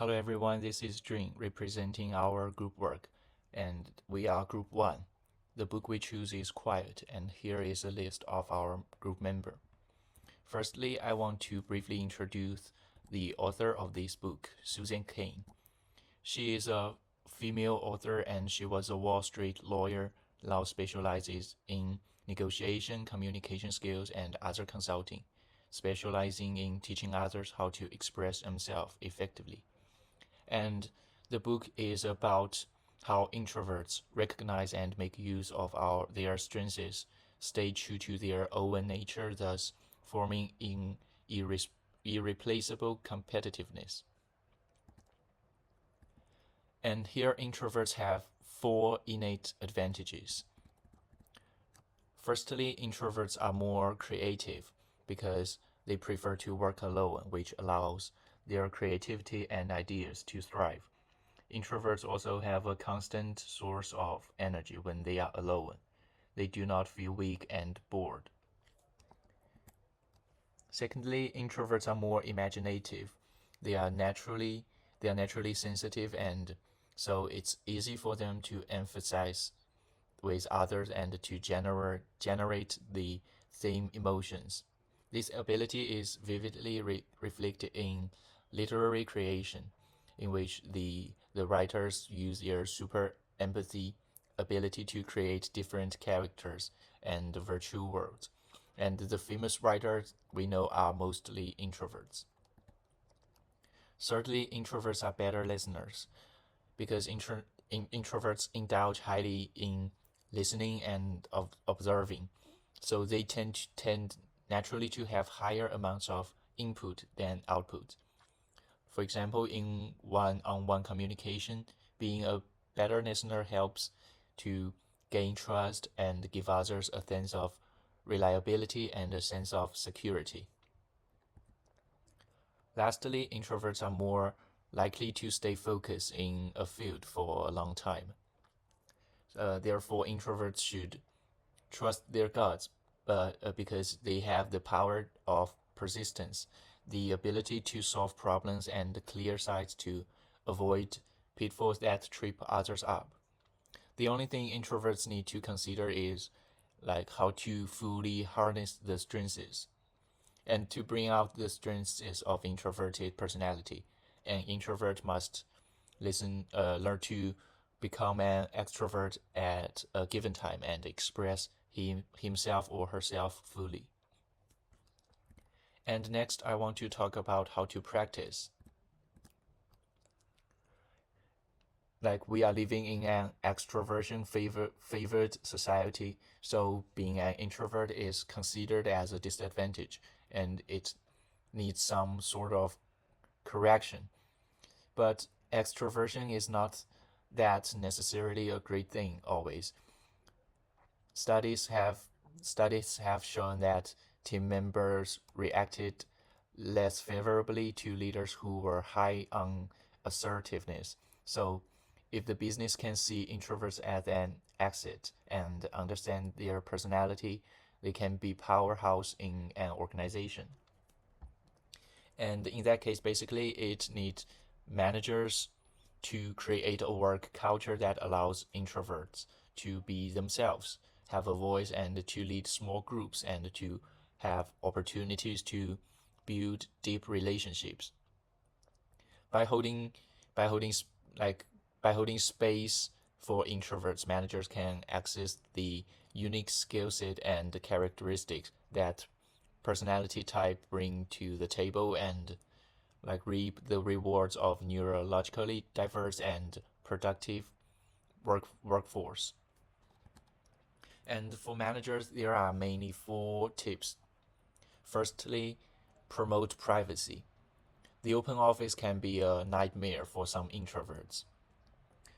Hello everyone, this is Jun representing our group work, and we are group 1. The book we choose is Quiet, and here is a list of our group member. Firstly, I want to briefly introduce the author of this book, Susan Cain. She is a female author and she was a Wall Street lawyer, now specializes in negotiation, communication skills, and other consulting, specializing in teaching others how to express themselves effectively. And the book is about how introverts recognize and make use of their strengths, stay true to their own nature, thus forming in irreplaceable competitiveness. And here introverts have 4 innate advantages. Firstly, introverts are more creative because they prefer to work alone, which allows their creativity and ideas to thrive. Introverts also have a constant source of energy when they are alone. They do not feel weak and bored. Secondly, introverts are more imaginative. They are naturally sensitive, and so it's easy for them to emphasize with others and to generate the same emotions. This ability is vividly reflected in literary creation, in which the writers use their super empathy ability to create different characters and virtual worlds. And the famous writers we know are mostly introverts. Thirdly, introverts are better listeners because introverts indulge highly in listening and observing, so they tend naturally to have higher amounts of input than output. For example, in one-on-one communication, being a better listener helps to gain trust and give others a sense of reliability and a sense of security. Lastly, introverts are more likely to stay focused in a field for a long time. Therefore, introverts should trust their guts, but because they have the power of persistence, the ability to solve problems and clear sights to avoid pitfalls that trip others up. The only thing introverts need to consider is like how to fully harness the strengths. And to bring out the strengths of introverted personality, an introvert must learn to become an extrovert at a given time and express himself or herself fully. And next, I want to talk about how to practice. Like, we are living in an extroversion favored society, so being an introvert is considered as a disadvantage, and it needs some sort of correction. But extroversion is not that necessarily a great thing always. Studies have shown that team members reacted less favorably to leaders who were high on assertiveness. So if the business can see introverts as an asset and understand their personality, they can be powerhouse in an organization. And in that case, basically, it needs managers to create a work culture that allows introverts to be themselves, have a voice, and to lead small groups and to have opportunities to build deep relationships. By holding by holding like by holding space for introverts, managers can access the unique skill set and characteristics that personality type bring to the table and like reap the rewards of neurologically diverse and productive workforce. And for managers, there are mainly 4 tips. Firstly, promote privacy. The open office can be a nightmare for some introverts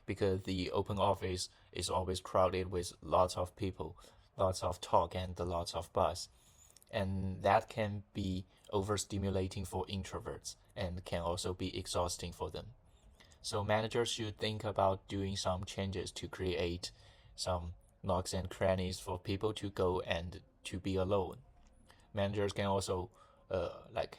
because the open office is always crowded with lots of people, lots of talk, and lots of buzz. And that can be overstimulating for introverts and can also be exhausting for them. So managers should think about doing some changes to create some nooks and crannies for people to go and to be alone. Managers can also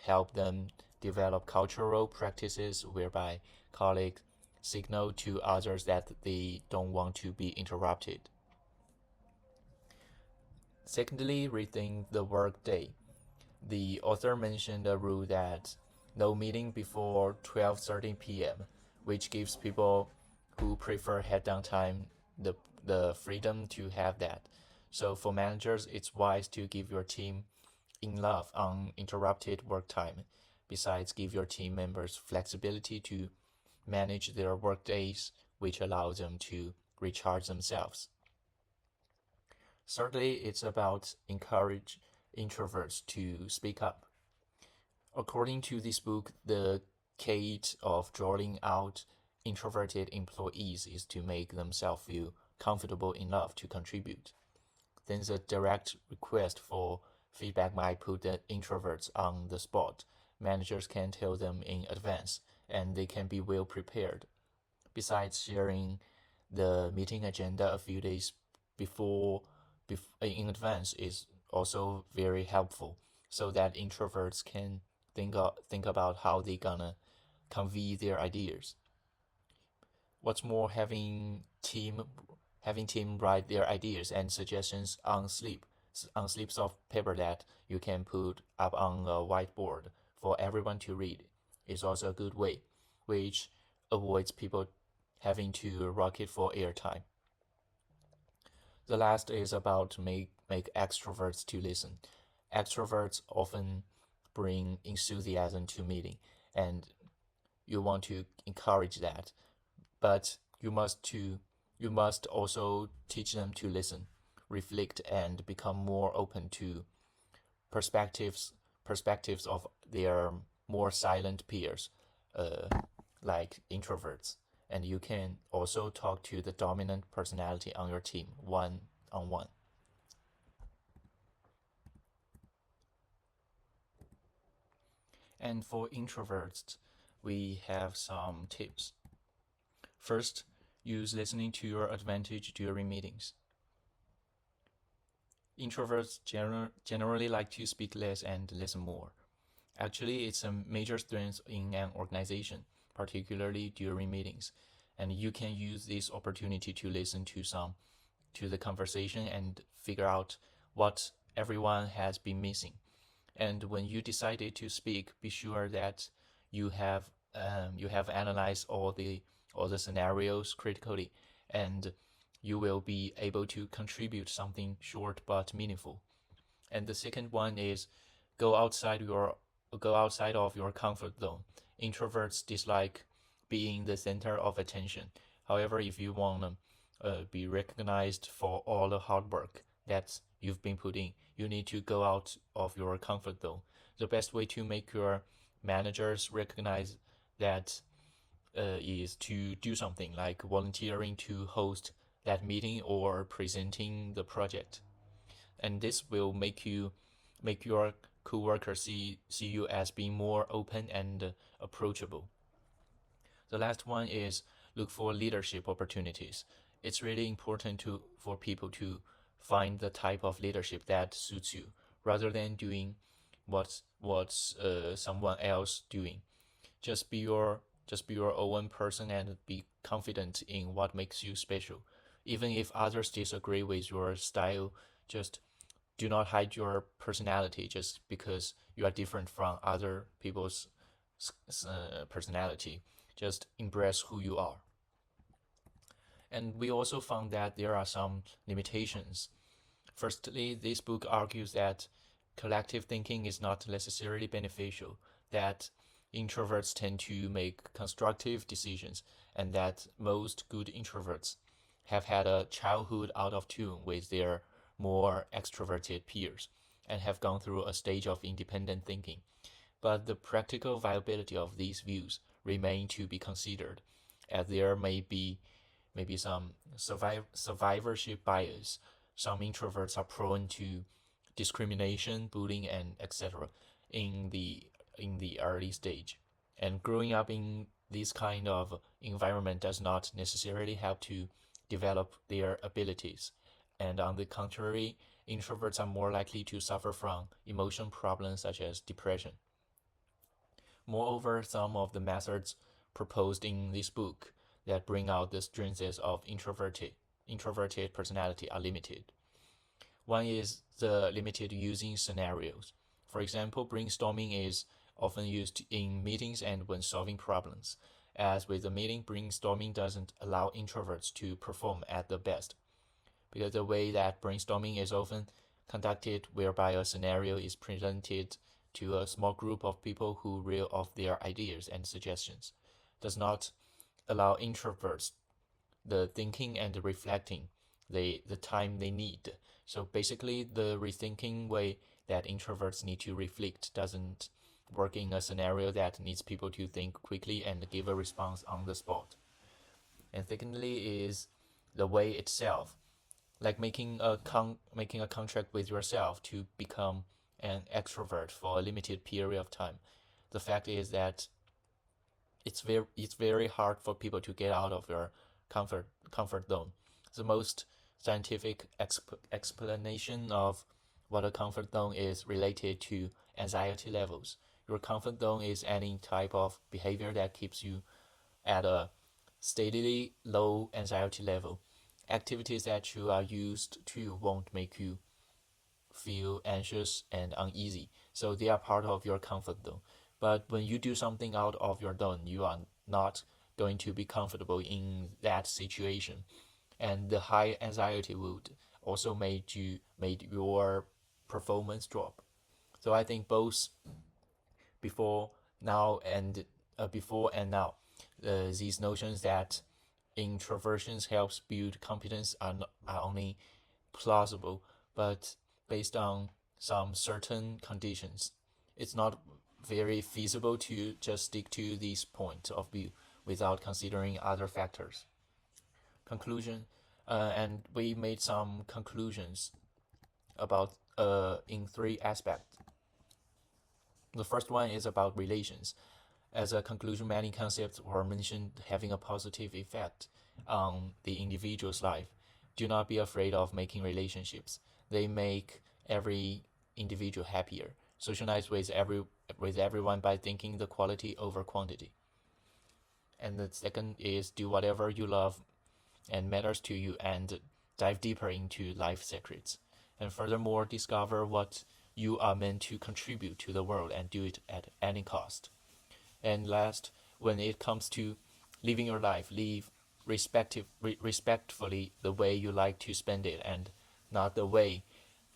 help them develop cultural practices whereby colleagues signal to others that they don't want to be interrupted. Secondly, rethink the workday. The author mentioned a rule that no meeting before 12:30 p.m., which gives people who prefer head down time the freedom to have that. So for managers, it's wise to give your team enough uninterrupted work time. Besides, give your team members flexibility to manage their work days, which allows them to recharge themselves. Thirdly, it's about encourage introverts to speak up. According to this book, the key of drawing out introverted employees is to make themselves feel comfortable enough to contribute. Then the direct request for feedback might put the introverts on the spot. Managers can tell them in advance, and they can be well prepared. Besides, sharing the meeting agenda a few days before, in advance is also very helpful, so that introverts can think about how they gonna convey their ideas. What's more, having team write their ideas and suggestions on slips of paper that you can put up on a whiteboard for everyone to read is also a good way, which avoids people having to rock it for airtime. The last is about make extroverts to listen. Extroverts often bring enthusiasm to meeting, and you want to encourage that, but you must also teach them to listen, reflect, and become more open to perspectives perspectives of their more silent peers, uh, like introverts. And you can also talk to the dominant personality on your team one on one. And for introverts, we have some tips. First, use listening to your advantage during meetings. Introverts generally like to speak less and listen more. Actually, it's a major strength in an organization, particularly during meetings. And you can use this opportunity to listen to the conversation and figure out what everyone has been missing. And when you decided to speak, be sure that you have analyzed all the scenarios critically, and you will be able to contribute something short but meaningful. And the second one is go outside your go outside of your comfort zone. Introverts dislike being the center of attention. However, if you want to be recognized for all the hard work that you've been putting, you need to go out of your comfort zone. The best way to make your managers recognize that is to do something like volunteering to host that meeting or presenting the project, and this will make your coworkers see you as being more open and approachable. The last one is look for leadership opportunities. It's really important for people to find the type of leadership that suits you rather than doing what's someone else doing. Just be your own person and be confident in what makes you special. Even if others disagree with your style, just do not hide your personality just because you are different from other people's personality. Just embrace who you are. And we also found that there are some limitations. Firstly, this book argues that collective thinking is not necessarily beneficial, that introverts tend to make constructive decisions, and that most good introverts have had a childhood out of tune with their more extroverted peers and have gone through a stage of independent thinking. But the practical viability of these views remain to be considered, as there may be some survivorship bias. Some introverts are prone to discrimination, bullying, and etc. in the early stage. And growing up in this kind of environment does not necessarily help to develop their abilities. And on the contrary, introverts are more likely to suffer from emotion problems such as depression. Moreover, some of the methods proposed in this book that bring out the strengths of introverted personality are limited. One is the limited using scenarios. For example, brainstorming is often used in meetings and when solving problems. As with the meeting, brainstorming doesn't allow introverts to perform at the best, because the way that brainstorming is often conducted, whereby a scenario is presented to a small group of people who reel off their ideas and suggestions, does not allow introverts the thinking and the reflecting, the time they need. So basically, the rethinking way that introverts need to reflect doesn't work in a scenario that needs people to think quickly and give a response on the spot. And secondly is the way itself, like making a contract with yourself to become an extrovert for a limited period of time. The fact is that it's very hard for people to get out of your comfort zone. The most scientific explanation of what a comfort zone is related to anxiety levels. Your comfort zone is any type of behavior that keeps you at a steadily low anxiety level. Activities that you are used to won't make you feel anxious and uneasy. So they are part of your comfort zone. But when you do something out of your zone, you are not going to be comfortable in that situation. And the high anxiety would also made your performance drop. So I think both before now and before and now, these notions that introversion helps build competence are only plausible, but based on some certain conditions. It's not very feasible to just stick to this point of view without considering other factors. Conclusion, and we made some conclusions about in three aspects. The first one is about relations. As a conclusion, many concepts were mentioned having a positive effect on the individual's life. Do not be afraid of making relationships. They make every individual happier. Socialize with everyone by thinking the quality over quantity. And the second is do whatever you love and matters to you and dive deeper into life secrets. And furthermore, discover what you are meant to contribute to the world and do it at any cost. And last, when it comes to living your life, live respectfully the way you like to spend it and not the way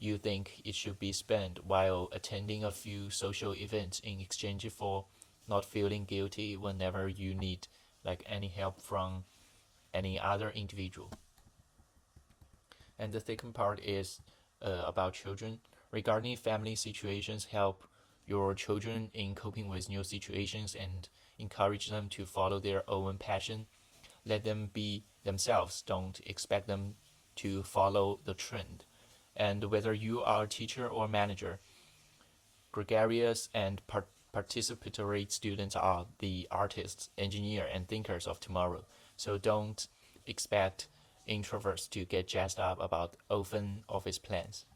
you think it should be spent while attending a few social events in exchange for not feeling guilty whenever you need like any help from any other individual. And the second part is about children. Regarding family situations, help your children in coping with new situations and encourage them to follow their own passion. Let them be themselves. Don't expect them to follow the trend. And whether you are a teacher or manager, gregarious and participatory students are the artists, engineers, and thinkers of tomorrow. So don't expect introverts to get jazzed up about open office plans.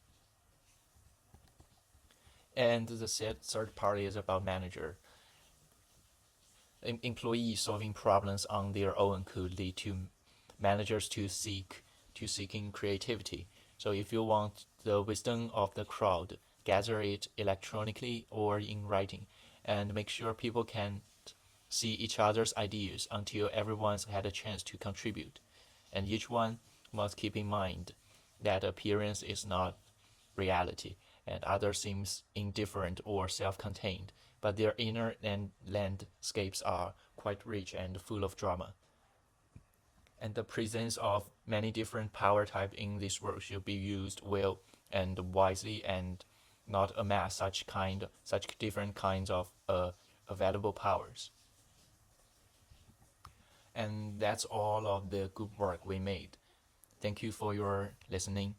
And the third part is about manager. Employees solving problems on their own could lead to managers seeking creativity. So if you want the wisdom of the crowd, gather it electronically or in writing, and make sure people can see each other's ideas until everyone's had a chance to contribute. And each one must keep in mind that appearance is not reality, and others seems indifferent or self-contained, but their inner landscapes are quite rich and full of drama. And the presence of many different power types in this world should be used well and wisely, and not amass such different kinds of available powers. And that's all of the good work we made. Thank you for your listening.